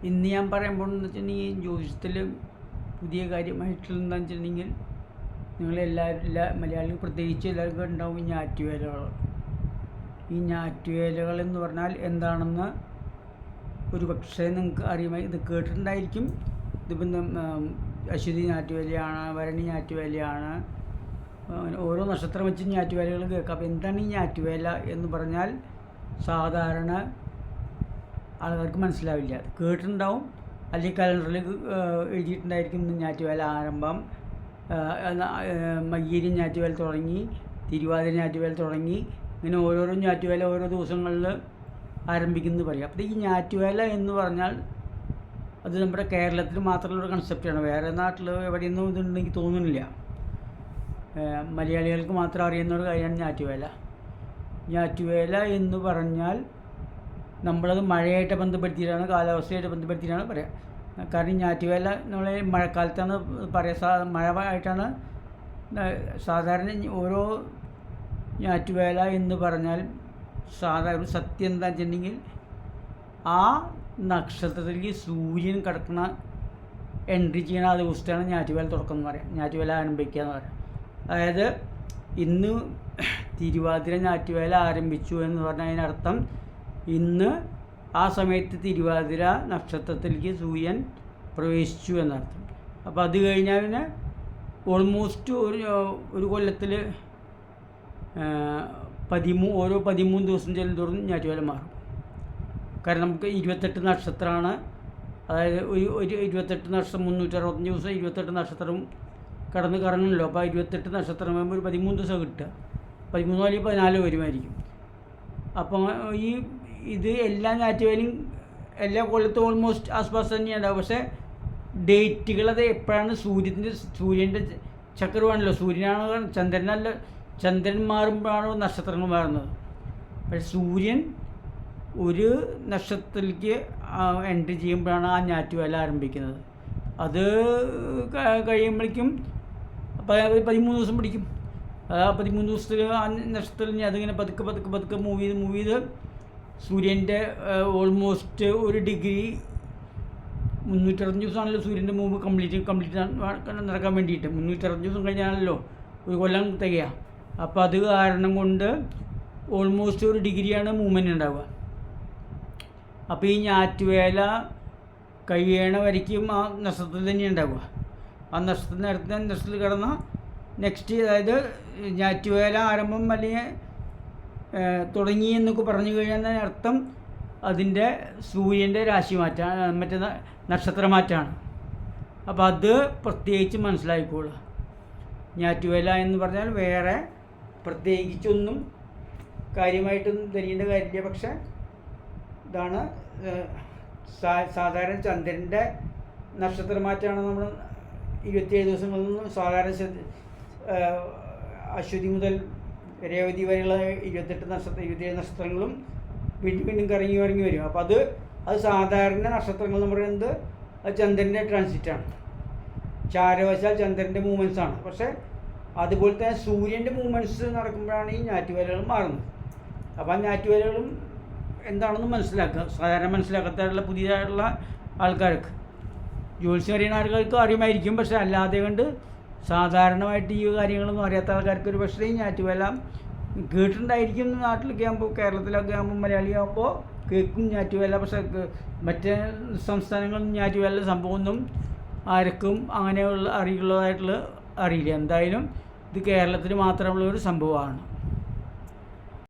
ഇന്ന് ഞാൻ പറയാൻ പോകുന്നതെന്ന് വെച്ചിട്ടുണ്ടെങ്കിൽ ജ്യോതിഷത്തിൽ പുതിയ കാര്യമായിട്ടുള്ള എന്താണെന്ന് വെച്ചിട്ടുണ്ടെങ്കിൽ നിങ്ങളെല്ലാവരും മലയാളികൾ പ്രത്യേകിച്ച് എല്ലാവർക്കും ഉണ്ടാവും ഈ ഞാറ്റുവേലകൾ. ഈ ഞാറ്റുവേലകൾ എന്ന് പറഞ്ഞാൽ എന്താണെന്ന് ഒരു പക്ഷേ നിങ്ങൾക്ക് അറിയുമായി ഇത് കേട്ടിട്ടുണ്ടായിരിക്കും. ഇതിപ്പം അശ്വതി ഞാറ്റുവേലയാണ്, ഭരണി ഞാറ്റുവേലയാണ്, ഓരോ നക്ഷത്രം വെച്ച് ഞാറ്റുവേലകൾ കേൾക്കാം. അപ്പോൾ എന്താണ് ഈ ഞാറ്റുവേല എന്ന് പറഞ്ഞാൽ സാധാരണ ആൾക്കാർക്ക് മനസ്സിലാവില്ല. കേട്ടിട്ടുണ്ടാവും, അല്ലെങ്കിൽ കലണ്ടറിൽ എഴുതിയിട്ടുണ്ടായിരിക്കും ഇന്ന് ഞാറ്റുവേല ആരംഭം, മയ്യേരി ഞാറ്റുവേല തുടങ്ങി, തിരുവാതിര ഞാറ്റുവേല തുടങ്ങി, ഇങ്ങനെ ഓരോരോ ഞാറ്റുവേല ഓരോ ദിവസങ്ങളിൽ ആരംഭിക്കുന്നത് പറയാം. അപ്പോൾ ഈ ഞാറ്റുവേല എന്ന് പറഞ്ഞാൽ അത് നമ്മുടെ കേരളത്തിൽ മാത്രമുള്ളൊരു കൺസെപ്റ്റാണ്. വേറെ നാട്ടിൽ എവിടെയൊന്നും ഇതുണ്ടെങ്കിൽ തോന്നുന്നില്ല. മലയാളികൾക്ക് മാത്രം അറിയുന്ന ഒരു കാര്യമാണ് ഞാറ്റുവേല. ഞാറ്റുവേല എന്ന് പറഞ്ഞാൽ നമ്മളത് മഴയായിട്ട് ബന്ധപ്പെടുത്തിയിട്ടാണ്, കാലാവസ്ഥയായിട്ട് ബന്ധപ്പെടുത്തിയിട്ടാണ് പറയാം. കാരണം ഞാറ്റുവേല നമ്മൾ മഴക്കാലത്താണ് പറയുക, മഴ ആയിട്ടാണ് സാധാരണ. ഓരോ ഞാറ്റുവേല എന്ന് പറഞ്ഞാൽ സാധാരണ സത്യം എന്താ വെച്ചിട്ടുണ്ടെങ്കിൽ ആ നക്ഷത്രത്തിലേക്ക് സൂര്യൻ കിടക്കുന്ന എൻട്രി ചെയ്യണ ആ ദിവസത്തെയാണ് ഞാറ്റുവേല തുടക്കം എന്ന് പറയാം, ഞാറ്റുവേല ആരംഭിക്കുക എന്ന് പറയാം. അതായത് ഇന്ന് തിരുവാതിര ഞാറ്റുവേല ആരംഭിച്ചു എന്ന് പറഞ്ഞാൽ അതിനർത്ഥം ഇന്ന് ആ സമയത്ത് തിരുവാതിര നക്ഷത്രത്തിലേക്ക് സൂര്യൻ പ്രവേശിച്ചു എന്നർത്ഥം. അപ്പോൾ അത് കഴിഞ്ഞാൽ പിന്നെ ഓൾമോസ്റ്റ് ഒരു കൊല്ലത്തിൽ ഓരോ 13 ദിവസം ചെല്ലുന്തോറും ഞാറ്റുവേല മാറും. കാരണം നമുക്ക് 28 നക്ഷത്രമാണ്. അതായത് ഒരു 28 നക്ഷത്രം 365 ദിവസം 28 നക്ഷത്രം കടന്ന് കറങ്ങണമല്ലോ. അപ്പോൾ 28 നക്ഷത്രം ആകുമ്പോൾ ഒരു 13 ദിവസം കിട്ടുക, 13 അല്ലെങ്കിൽ 14 വരുമായിരിക്കും. അപ്പം ഇത് എല്ലാ ഞാറ്റുവേലയും എല്ലാ കൊല്ലത്തും ഓൾമോസ്റ്റ് ആസ്പാസ് തന്നെയാണ് ഉണ്ടാവും. പക്ഷേ ഡേറ്റുകൾ അത് എപ്പോഴാണ് സൂര്യൻ്റെ ചക്രമാണല്ലോ, സൂര്യനാണ്, ചന്ദ്രനല്ല. ചന്ദ്രൻ മാറുമ്പോഴാണ് നക്ഷത്രങ്ങൾ മാറുന്നത്. പക്ഷേ സൂര്യൻ ഒരു നക്ഷത്രത്തിലേക്ക് എൻട്രി ചെയ്യുമ്പോഴാണ് ആ ഞാറ്റുവേല ആരംഭിക്കുന്നത്. അത് കഴിയുമ്പോഴേക്കും 13 ദിവസം പിടിക്കും. ആ 13 ദിവസത്തിൽ ആ നക്ഷത്രത്തിൽ അതിങ്ങനെ പതുക്കെ മൂവ് ചെയ്ത് സൂര്യൻ്റെ ഓൾമോസ്റ്റ് ഒരു ഡിഗ്രി 360 ദിവസമാണല്ലോ സൂര്യൻ്റെ മൂവ് കംപ്ലീറ്റ് നടക്കാൻ വേണ്ടിയിട്ട്. 360 ദിവസം കഴിഞ്ഞാണല്ലോ ഒരു കൊല്ലം തികയുക. അപ്പോൾ അത് കാരണം കൊണ്ട് ഓൾമോസ്റ്റ് ഒരു ഡിഗ്രിയാണ് മൂവ്മെൻറ്റ് ഉണ്ടാവുക. അപ്പോൾ ഈ ഞാറ്റുവേല കഴിയണ വരയ്ക്കും ആ നക്ഷത്രത്തിൽ തന്നെ ഉണ്ടാവുക. ആ നക്ഷത്രത്തിൽ കിടന്ന നെക്സ്റ്റ്, അതായത് ഞാറ്റുവേല ആരംഭം അല്ലെങ്കിൽ തുടങ്ങി എന്നൊക്കെ പറഞ്ഞു കഴിഞ്ഞാൽ അർത്ഥം അതിൻ്റെ സൂര്യൻ്റെ രാശി മാറ്റാണ്, മറ്റേ നക്ഷത്രമാറ്റാണ്. അപ്പോൾ അത് പ്രത്യേകിച്ച് മനസ്സിലാക്കിക്കോളുക. ഞാറ്റുവേല എന്ന് പറഞ്ഞാൽ വേറെ പ്രത്യേകിച്ചൊന്നും കാര്യമായിട്ടൊന്നും തെളിയേണ്ട കാര്യമില്ല. പക്ഷെ ഇതാണ് സാധാരണ ചന്ദ്രൻ്റെ നക്ഷത്രമാറ്റാണ് നമ്മൾ 27 ദിവസങ്ങളിൽ സാധാരണ അശ്വതി മുതൽ രേവതി വരെയുള്ള 27 നക്ഷത്രങ്ങളും വീണ്ടും കറങ്ങി വരും. അപ്പോൾ അത് സാധാരണ നക്ഷത്രങ്ങൾ എന്ന് പറയുന്നത് അത് ചന്ദ്രൻ്റെ ട്രാൻസിറ്റാണ്, ചാരവശാൽ ചന്ദ്രൻ്റെ മൂവ്മെൻറ്റ്സാണ്. പക്ഷേ അതുപോലെ തന്നെ സൂര്യൻ്റെ മൂവ്മെൻറ്റ്സ് നടക്കുമ്പോഴാണ് ഈ ഞാറ്റുവേലകൾ മാറുന്നത്. അപ്പോൾ ആ ഞാറ്റുവേലകളും എന്താണെന്ന് മനസ്സിലാക്കുക. സാധാരണ മനസ്സിലാക്കാത്ത പുതിയതായിട്ടുള്ള ആൾക്കാർക്ക്, ജ്യോത്സ്യം അറിയുന്ന ആൾക്കാർക്ക് അറിയുമായിരിക്കും. പക്ഷേ അല്ലാതെ കണ്ട് സാധാരണമായിട്ട് ഈ കാര്യങ്ങളൊന്നും അറിയാത്ത ആൾക്കാർക്ക് ഒരു പക്ഷേ ഈ ഞാറ്റുവേല കേട്ടിട്ടുണ്ടായിരിക്കും. നാട്ടിലൊക്കെ ആകുമ്പോൾ, കേരളത്തിലൊക്കെ ആകുമ്പോൾ, മലയാളിയാകുമ്പോൾ കേൾക്കും ഞാറ്റുവേല. പക്ഷേ മറ്റേ സംസ്ഥാനങ്ങളിൽ ഞാറ്റുവേല സംഭവമൊന്നും ആർക്കും അങ്ങനെയുള്ള അറിയില്ല. എന്തായാലും ഇത് കേരളത്തിൽ മാത്രമുള്ള ഒരു സംഭവമാണ്.